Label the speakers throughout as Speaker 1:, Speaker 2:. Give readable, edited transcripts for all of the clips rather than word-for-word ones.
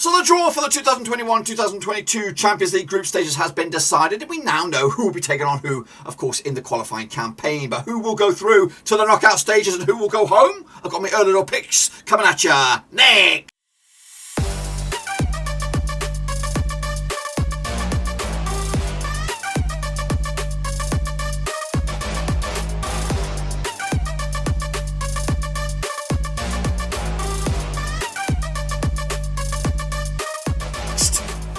Speaker 1: So the draw for the 2021-2022 Champions League group stages has been decided, and we now know who will be taking on who, of course, in the qualifying campaign. But who will go through to the knockout stages and who will go home? I've got my early little picks coming at ya next.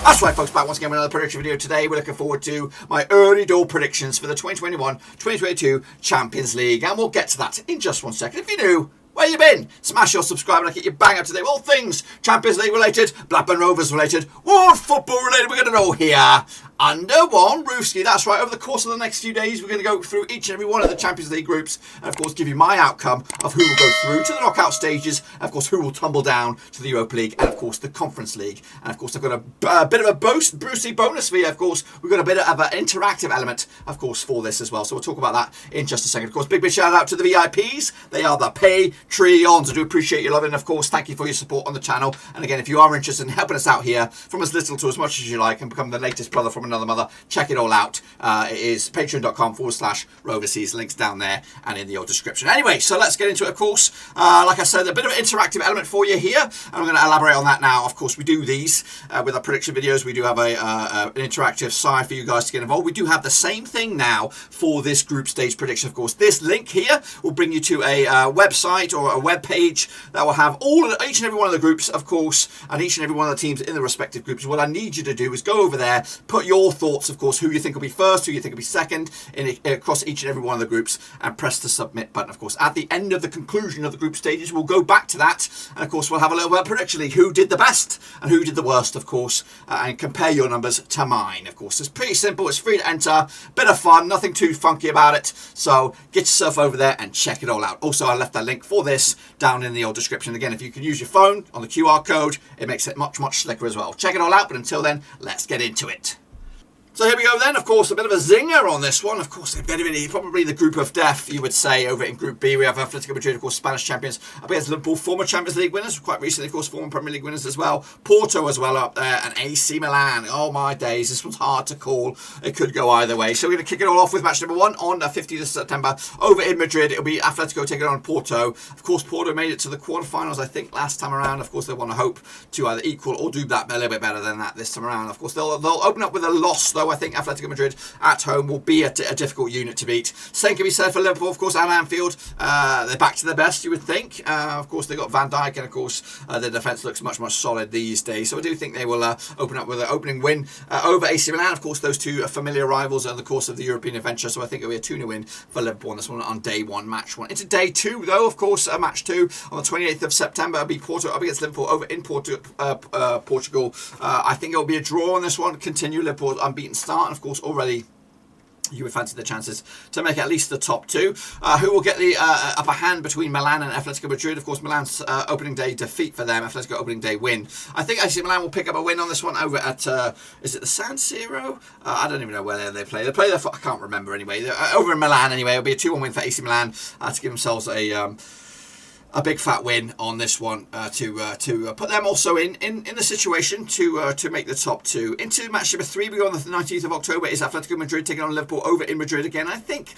Speaker 1: That's right, folks, back once again with another prediction video. Today we're looking forward to my early door predictions for the 2021-2022 Champions League, and we'll get to that in just 1 second. If you're new, where you been? Smash your subscribe and I'll get you bang up to date with all things Champions League related, Blackburn Rovers related, world football related. We're going to know here under one roofski. That's right, over the course of the next few days we're going to go through each and every one of the Champions League groups and of course give you my outcome of who will go through to the knockout stages, and of course who will tumble down to the Europa League and of course the Conference League. And of course I've got a bit of a Brucey bonus for you. Of course we've got a bit of an interactive element of course for this as well, so we'll talk about that in just a second. Of course, big shout out to the VIPs. They are the Patreons. I do appreciate your love, and of course thank you for your support on the channel. And again, if you are interested in helping us out here from as little to as much as you like and become the latest brother from another mother, check it all out. It is patreon.com/Roverseas. Links down there and in the old description. Anyway, so let's get into it. Of course, like I said, a bit of an interactive element for you here, and I'm going to elaborate on that now. Of course, we do these with our prediction videos. We do have an interactive side for you guys to get involved. We do have the same thing now for this group stage prediction. Of course, this link here will bring you to a website or a web page that will have each and every one of the groups, of course, and each and every one of the teams in the respective groups. What I need you to do is go over there, put your thoughts, of course, who you think will be first, who you think will be second across each and every one of the groups, and press the submit button. Of course, at the end of the conclusion of the group stages, we'll go back to that, and of course we'll have a little bit of prediction, who did the best and who did the worst, of course, and compare your numbers to mine. Of course, it's pretty simple, it's free to enter, bit of fun, nothing too funky about it, so get yourself over there and check it all out. Also, I left that link for this down in the old description. Again, if you can use your phone on the QR code, it makes it much slicker as well. Check it all out, but until then, let's get into it. So here we go then, of course, a bit of a zinger on this one. Of course, probably the group of death, you would say. Over in Group B, we have Atlético Madrid, of course, Spanish champions, up against Liverpool, former Champions League winners, quite recently, of course, former Premier League winners as well. Porto as well up there, and AC Milan. Oh my days, this one's hard to call. It could go either way. So we're going to kick it all off with match number one on the 15th of September. Over in Madrid, it'll be Atlético taking on Porto. Of course, Porto made it to the quarterfinals, I think, last time around. Of course, they want to hope to either equal or do that a little bit better than that this time around. Of course, they'll open up with a loss, though. I think Atlético Madrid at home will be a difficult unit to beat. Same can be said for Liverpool, of course, and Anfield. They're back to their best, you would think. Of course, they've got Van Dijk, and of course, their defence looks much solid these days. So I do think they will open up with an opening win over AC Milan. Of course, those two are familiar rivals in the course of the European adventure, so I think it'll be a 2-0 win for Liverpool on this one on day one, match one. Into day two, though, of course, match two on the 28th of September. It'll be Porto up against Liverpool over in Portugal. I think it'll be a draw on this one. Continue Liverpool's unbeaten start, and of course, already you would fancy the chances to make at least the top two. Who will get the upper hand between Milan and Atlético Madrid? Of course, Milan's opening day defeat for them. Atlético opening day win. I think AC Milan will pick up a win on this one over at, is it the San Siro? I don't even know where they play. They play there for, I can't remember anyway. Over in Milan anyway. It'll be a 2-1 win for AC Milan to give themselves a big fat win on this one to put them also in the situation to make the top two. Into match number three, we go on the 19th of October, is Atlético Madrid taking on Liverpool over in Madrid again. I think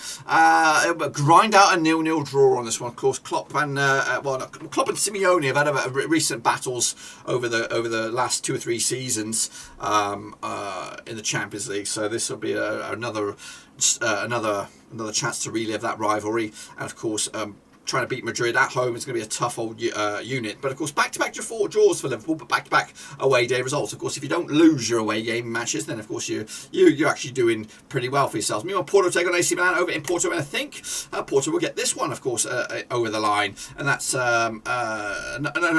Speaker 1: grind out a 0-0 draw on this one. Of course, Klopp and Simeone have had a recent battles over the last 2 or 3 seasons in the Champions League. So this will be another chance to relive that rivalry, and of course, trying to beat Madrid at home is going to be a tough old unit. But of course, back-to-back draws for Liverpool, but back-to-back away day results. Of course, if you don't lose your away game matches, then of course you're actually doing pretty well for yourselves. Meanwhile, Porto take on AC Milan over in Porto, and I think Porto will get this one, of course, over the line, and that's an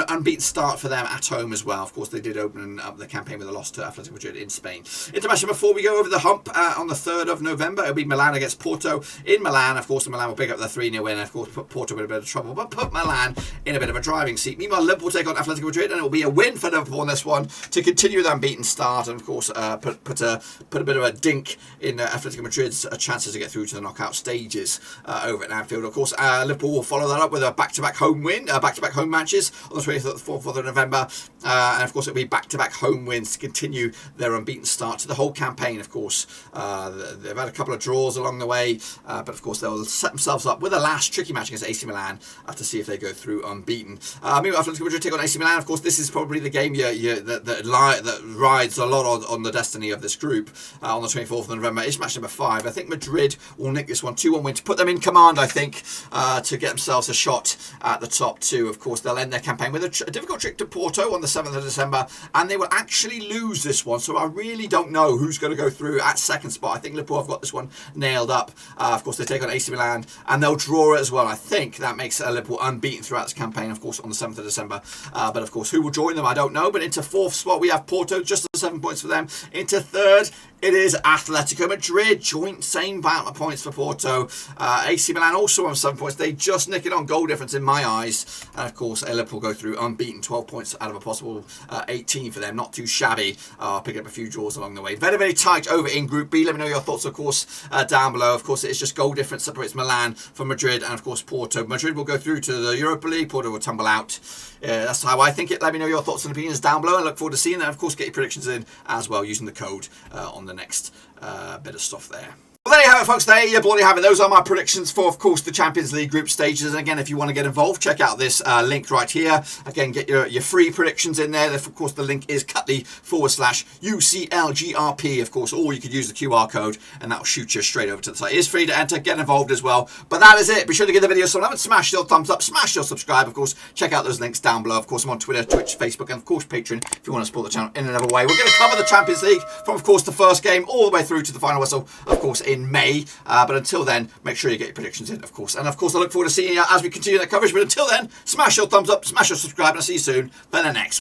Speaker 1: unbeaten start for them at home as well. Of course, they did open up the campaign with a loss to Atlético Madrid in Spain. Into match number 4, we go over the hump on the 3rd of November. It'll be Milan against Porto in Milan. Of course, Milan will pick up the 3-0 win. Of course, Porto Porto in a bit of trouble, but put Milan in a bit of a driving seat. Meanwhile, Liverpool take on Atlético Madrid, and it will be a win for Liverpool on this one to continue their unbeaten start, and of course put a bit of a dink in Atlético Madrid's chances to get through to the knockout stages over at Anfield. Of course, Liverpool will follow that up with a back-to-back home win, back-to-back home matches on the 24th of November, and of course it'll be back-to-back home wins to continue their unbeaten start to the whole campaign. Of course, they've had a couple of draws along the way, but of course they'll set themselves up with a last tricky match against AC Milan to see if they go through unbeaten. Meanwhile, Atlético Madrid take on AC Milan. Of course, this is probably the game that rides a lot on the destiny of this group on the 24th of November. It's match number 5. I think Madrid will nick this one 2-1 win to put them in command, I think, to get themselves a shot at the top 2. Of course, they'll end their campaign with a difficult trip to Porto on the 7th of December, and they will actually lose this one, so I really don't know who's going to go through at second spot. I think Liverpool have got this one nailed up. Of course, they take on AC Milan, and they'll draw it as well. I think that makes Liverpool unbeaten throughout this campaign, of course, on the 7th of December. But of course, who will join them, I don't know. But into 4th spot, we have Porto, just 7 points for them. Into 3rd, it is Atletico Madrid, joint same amount of points for Porto. AC Milan also on 7 points. They just nick it on goal difference in my eyes. And of course, Liverpool go through unbeaten, 12 points out of a possible 18 for them. Not too shabby. Picking up a few draws along the way. Very, very tight over in Group B. Let me know your thoughts, of course, down below. Of course, it is just goal difference separates Milan from Madrid, and of course Porto. Madrid will go through to the Europa League. Porto will tumble out. That's how I think it. Let me know your thoughts and opinions down below, and look forward to seeing that. Of course, get your predictions in as well using the code on the next bit of stuff there. Well, there you have it, folks. There you bloody have it. Those are my predictions for, of course, the Champions League group stages. And again, if you want to get involved, check out this link right here. Again, get your free predictions in there. Of course, the link is cut.ly/UCLGRP. Of course, or you could use the QR code, and that will shoot you straight over to the site. It is free to enter. Get involved as well. But that is it. Be sure to give the video some love and smash your thumbs up. Smash your subscribe. Of course, check out those links down below. Of course, I'm on Twitter, Twitch, Facebook, and of course, Patreon if you want to support the channel in another way. We're going to cover the Champions League from, of course, the first game all the way through to the final whistle, of course, in May. But until then, make sure you get your predictions in, of course. And of course, I look forward to seeing you as we continue that coverage. But until then, smash your thumbs up, smash your subscribe, and I'll see you soon for the next